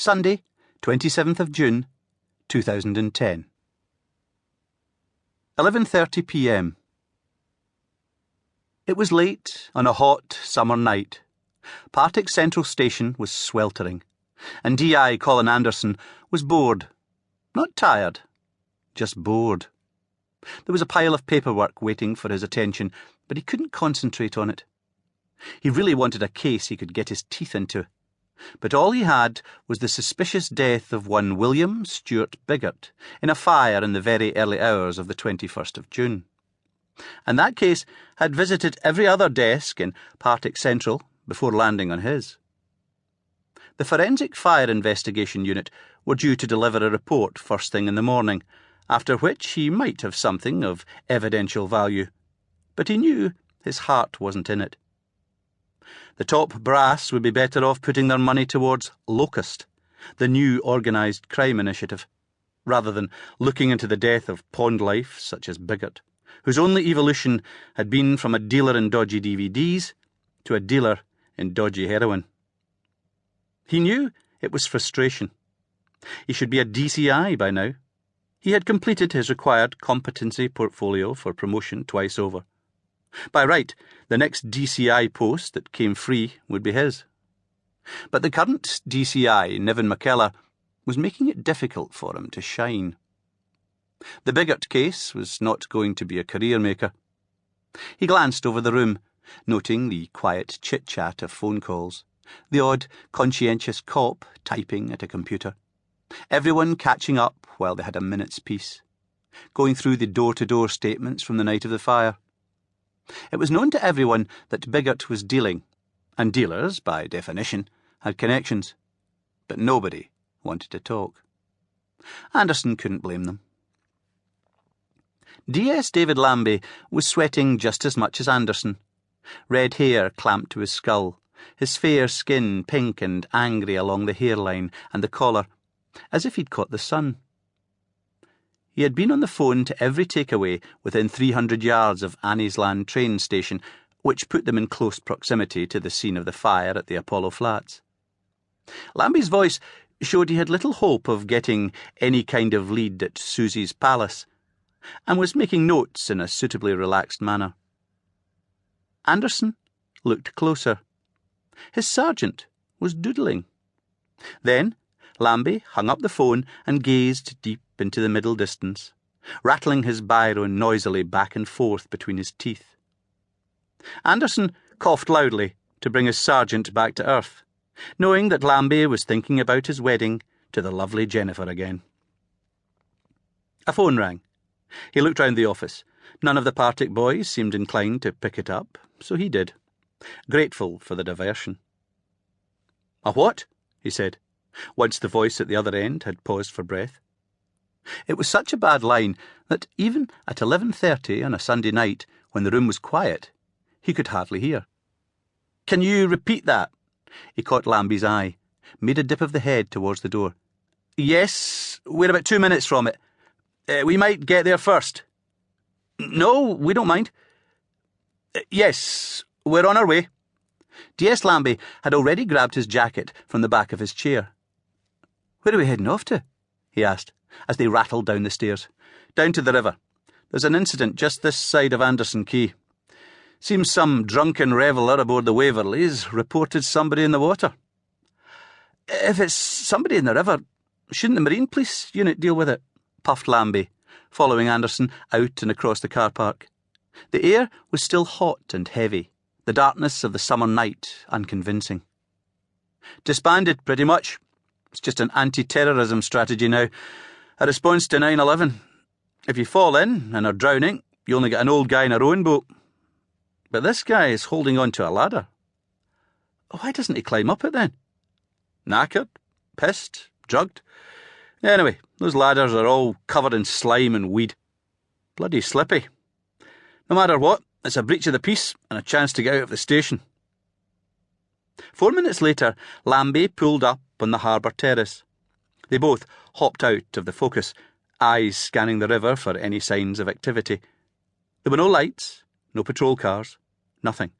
Sunday, 27th of June, 2010. 11:30 p.m. It was late on a hot summer night. Partick Central Station was sweltering, and DI Colin Anderson was bored. Not tired, just bored. There was a pile of paperwork waiting for his attention, but he couldn't concentrate on it. He really wanted a case he could get his teeth into, but all he had was the suspicious death of one William Stuart Biggert in a fire in the very early hours of the 21st of June. And that case had visited every other desk in Partick Central before landing on his. The Forensic Fire Investigation Unit were due to deliver a report first thing in the morning, after which he might have something of evidential value, but he knew his heart wasn't in it. The top brass would be better off putting their money towards Locust, the new organised crime initiative, rather than looking into the death of pond life such as Biggert, whose only evolution had been from a dealer in dodgy DVDs to a dealer in dodgy heroin. He knew it was frustration. He should be a DCI by now. He had completed his required competency portfolio for promotion twice over. By right, the next DCI post that came free would be his. But the current DCI, Niven McKellar, was making it difficult for him to shine. The Biggert case was not going to be a career maker. He glanced over the room, noting the quiet chit-chat of phone calls, the odd conscientious cop typing at a computer, everyone catching up while they had a minute's peace, going through the door-to-door statements from the night of the fire. It was known to everyone that Biggert was dealing, and dealers, by definition, had connections, but nobody wanted to talk. Anderson couldn't blame them. DS David Lambie was sweating just as much as Anderson. Red hair clamped to his skull, his fair skin pink and angry along the hairline and the collar, as if he'd caught the sun. He had been on the phone to every takeaway within 300 yards of Anniesland train station, which put them in close proximity to the scene of the fire at the Apollo Flats. Lambie's voice showed he had little hope of getting any kind of lead at Susie's palace, and was making notes in a suitably relaxed manner. Anderson looked closer. His sergeant was doodling. Then Lambie hung up the phone and gazed deep into the middle distance, rattling his biro noisily back and forth between his teeth. Anderson coughed loudly to bring his sergeant back to earth, knowing that Lambie was thinking about his wedding to the lovely Jennifer again. A phone rang. He looked round the office. None of the Partick boys seemed inclined to pick it up, so he did, grateful for the diversion. "A what?" he said, once the voice at the other end had paused for breath. It was such a bad line that even at 11:30 on a Sunday night, when the room was quiet, he could hardly hear. "Can you repeat that?" He caught Lambie's eye, made a dip of the head towards the door. "Yes, we're about 2 minutes from it. We might get there first." "No, we don't mind." "Yes, we're on our way." DS Lambie had already grabbed his jacket from the back of his chair. "Where are we heading off to?" he asked, as they rattled down the stairs. "Down to the river. There's an incident just this side of Anderson Quay. Seems some drunken reveller aboard the Waverleys reported somebody in the water." "If it's somebody in the river, shouldn't the Marine Police unit deal with it?" puffed Lambie, following Anderson out and across the car park. The air was still hot and heavy, the darkness of the summer night unconvincing. "Disbanded, pretty much. It's just an anti-terrorism strategy now, a response to 9/11. If you fall in and are drowning, you only get an old guy in a rowing boat. But this guy is holding on to a ladder. Why doesn't he climb up it then? Knackered? Pissed? Drugged? Anyway, those ladders are all covered in slime and weed. Bloody slippy. No matter what, it's a breach of the peace and a chance to get out of the station." 4 minutes later, Lambie pulled up on the harbour terrace. They both hopped out of the focus, eyes scanning the river for any signs of activity. There were no lights, no patrol cars, nothing.